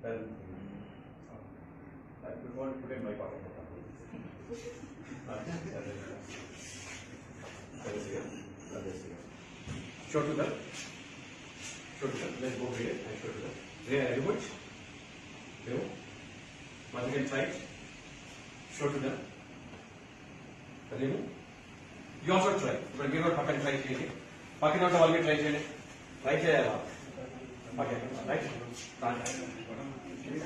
I would want to put in my pocket. Show to them. Let's go here and show to them. There, remove. Remove. Once again, tight. Show to them. Remove. You also try. But give her pocket try. Pocket not all try. Right here. Okay. Right.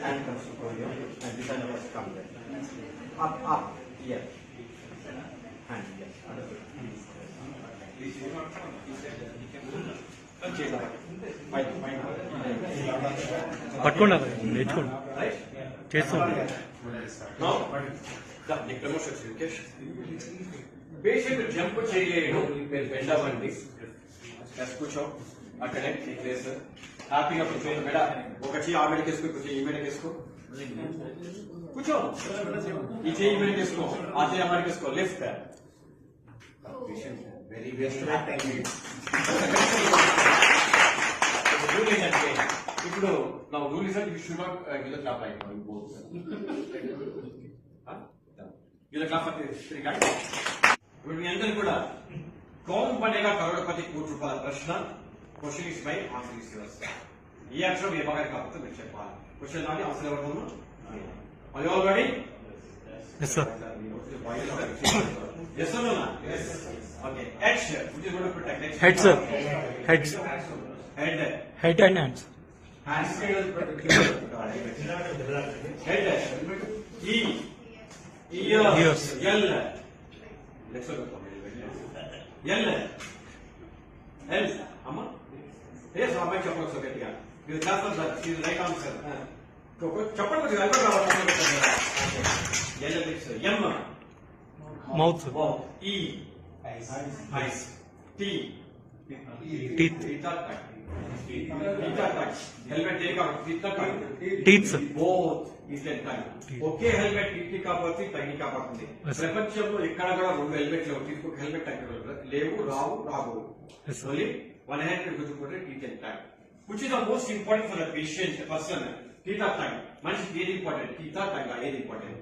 And comes to here. And this hand must come there. Up. Here. Hand. Yes. పట్టుకోండి నేర్చుకోండి చేస్తాం. Patient jump చేయలేడు, మీరు వెళ్ళవండి, కూర్చో అక్కడే place హ్యాపీగా కూర్చో. మేడ ఒక చెయ్యి ఆ మీదకి వేసుకో, కూర్చో ఈ మీదకి వేసుకో, కూర్చో, ఈ చెయ్యి మీదకి వేసుకో, ఆ చెయ్యి ఆ మీదకి వేసుకో, లెఫ్ట్. Very best. రూల్ ఏంటంటే ఇప్పుడు నా rule is you should not give the clap like both. Give the clap for three guys. ఇప్పుడు మీ అందరూ కూడా कौन बनेगा करोड़पति कोटि रूपायల ప్రశ్న. Question is by answer is yours. ఈ అక్షరం ఏ భాగానికి కాకపోతే మీరు చెప్పాలి. క్వశ్చన్ నాది, ఆన్సర్ ఎవరు? Are you all ready? yes sir. yes or no? yes. okay. H which is going to protect H. head sir. head and hands. Hands. Head. E. Ears. L. Let's go. L. L. Amma. Yes, Amma chapel so getiga. You class of that is right answer. Chapel ko alba rawa. L is M. mouth. E. Eyes. T. teeth. Helmet teeth. both is the time. Okay, helmet teeth కాపాడుతుంది, తగ్గి కాపాడుతుంది. ప్రపంచంలో ఎక్కడ కూడా రెండు helmet లేవు. తీసుకు helmet లేవు, రావు. ఓన్లీ వన్ హ్యాండ్ గుర్తుకుంటే teeth and time. Which is the most important for the patient person? Teeth or time. మనిషికి ఏది ఇంపార్టెంట్? Teeth or time? ఏది ఇంపార్టెంట్?